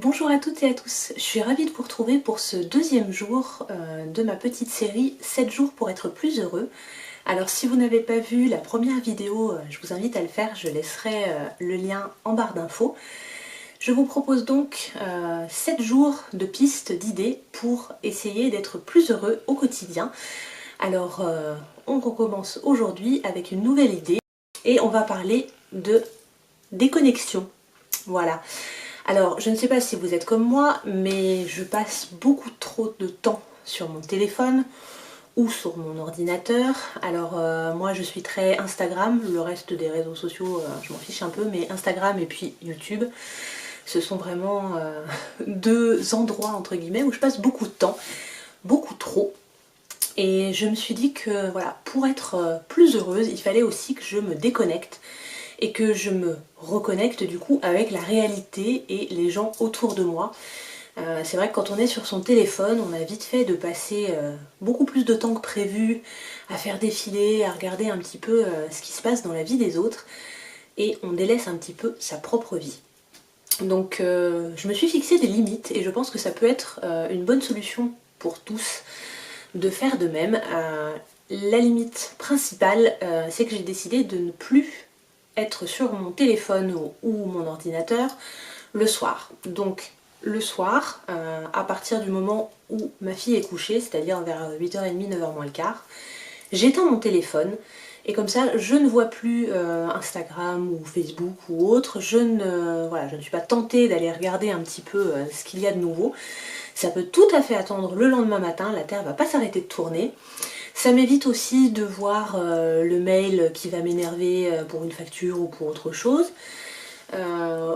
Bonjour à toutes et à tous, je suis ravie de vous retrouver pour ce deuxième jour de ma petite série 7 jours pour être plus heureux. Alors si vous n'avez pas vu la première vidéo, je vous invite à le faire, je laisserai le lien en barre d'infos. Je vous propose donc 7 jours de pistes, d'idées pour essayer d'être plus heureux au quotidien. Alors on recommence aujourd'hui avec une nouvelle idée et on va parler de déconnexion. Voilà. Alors, je ne sais pas si vous êtes comme moi, mais je passe beaucoup trop de temps sur mon téléphone ou sur mon ordinateur. Alors, moi je suis très Instagram, le reste des réseaux sociaux, je m'en fiche un peu, mais Instagram et puis YouTube, ce sont vraiment deux endroits, entre guillemets, où je passe beaucoup de temps, beaucoup trop. Et je me suis dit que, voilà, pour être plus heureuse, il fallait aussi que je me déconnecte et que je me reconnecte du coup avec la réalité et les gens autour de moi. C'est vrai que quand on est sur son téléphone, on a vite fait de passer beaucoup plus de temps que prévu à faire défiler, à regarder un petit peu ce qui se passe dans la vie des autres et on délaisse un petit peu sa propre vie. Donc je me suis fixé des limites et je pense que ça peut être une bonne solution pour tous de faire de même. La limite principale, c'est que j'ai décidé de ne plus être sur mon téléphone ou mon ordinateur le soir. Donc le soir, à partir du moment où ma fille est couchée, c'est-à-dire vers 8h30, 9h moins le quart, j'éteins mon téléphone et comme ça je ne vois plus Instagram ou Facebook ou autre, je ne suis pas tentée d'aller regarder un petit peu ce qu'il y a de nouveau. Ça peut tout à fait attendre le lendemain matin, la Terre va pas s'arrêter de tourner. Ça m'évite aussi de voir le mail qui va m'énerver pour une facture ou pour autre chose.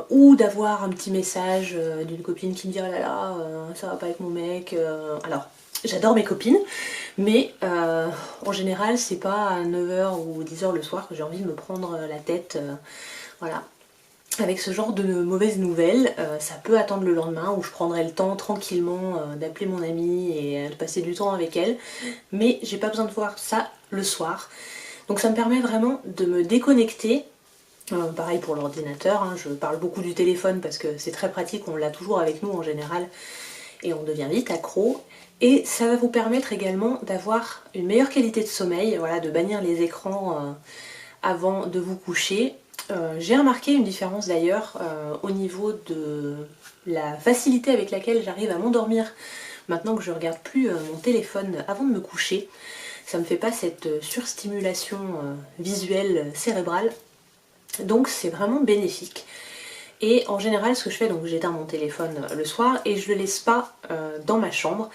Ou d'avoir un petit message d'une copine qui me dit « Oh là là, ça va pas avec mon mec ». Alors, j'adore mes copines, mais en général, c'est pas à 9h ou 10h le soir que j'ai envie de me prendre la tête. Voilà. Avec ce genre de mauvaises nouvelles, ça peut attendre le lendemain où je prendrai le temps tranquillement d'appeler mon amie et de passer du temps avec elle. Mais j'ai pas besoin de voir ça le soir. Donc ça me permet vraiment de me déconnecter. Pareil pour l'ordinateur, hein, je parle beaucoup du téléphone parce que c'est très pratique, on l'a toujours avec nous en général et on devient vite accro. Et ça va vous permettre également d'avoir une meilleure qualité de sommeil, voilà, de bannir les écrans avant de vous coucher. J'ai remarqué une différence d'ailleurs au niveau de la facilité avec laquelle j'arrive à m'endormir maintenant que je regarde plus mon téléphone avant de me coucher. Ça me fait pas cette surstimulation visuelle cérébrale, donc c'est vraiment bénéfique. Et en général ce que je fais, donc j'éteins mon téléphone le soir et je le laisse pas dans ma chambre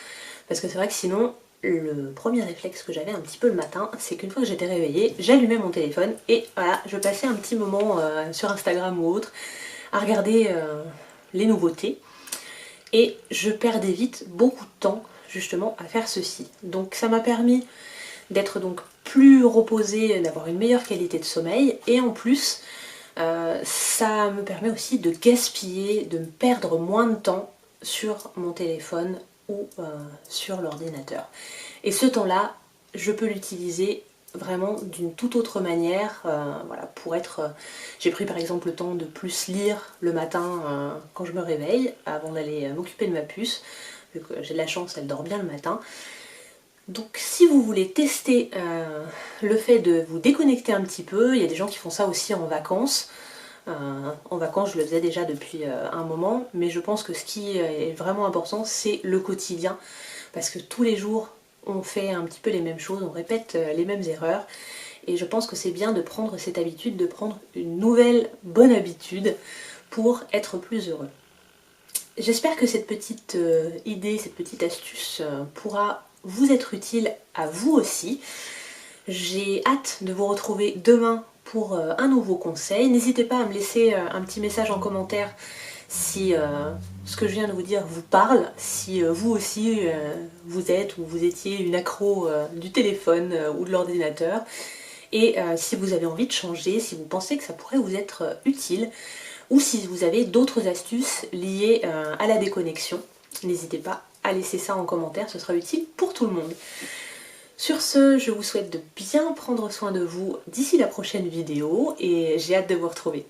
parce que c'est vrai que sinon le premier réflexe que j'avais un petit peu le matin, c'est qu'une fois que j'étais réveillée, j'allumais mon téléphone et voilà, je passais un petit moment sur Instagram ou autre à regarder les nouveautés et je perdais vite beaucoup de temps justement à faire ceci. Donc ça m'a permis d'être donc plus reposée, d'avoir une meilleure qualité de sommeil et en plus ça me permet aussi de gaspiller, de perdre moins de temps sur mon téléphone ou sur l'ordinateur. Et ce temps-là, je peux l'utiliser vraiment d'une toute autre manière, voilà, pour être... j'ai pris par exemple le temps de plus lire le matin quand je me réveille, avant d'aller m'occuper de ma puce, vu que j'ai de la chance, elle dort bien le matin. Donc si vous voulez tester le fait de vous déconnecter un petit peu, il y a des gens qui font ça aussi en vacances. En vacances, je le faisais déjà depuis un moment, mais je pense que ce qui est vraiment important, c'est le quotidien, parce que tous les jours, on fait un petit peu les mêmes choses, on répète les mêmes erreurs, et je pense que c'est bien de prendre cette habitude, de prendre une nouvelle bonne habitude pour être plus heureux. J'espère que cette petite idée, cette petite astuce pourra vous être utile à vous aussi. J'ai hâte de vous retrouver demain pour un nouveau conseil. N'hésitez pas à me laisser un petit message en commentaire si ce que je viens de vous dire vous parle, si vous aussi vous êtes ou vous étiez une accro du téléphone ou de l'ordinateur, et si vous avez envie de changer, si vous pensez que ça pourrait vous être utile, ou si vous avez d'autres astuces liées à la déconnexion. N'hésitez pas à laisser ça en commentaire, ce sera utile pour tout le monde. Sur ce, je vous souhaite de bien prendre soin de vous d'ici la prochaine vidéo et j'ai hâte de vous retrouver.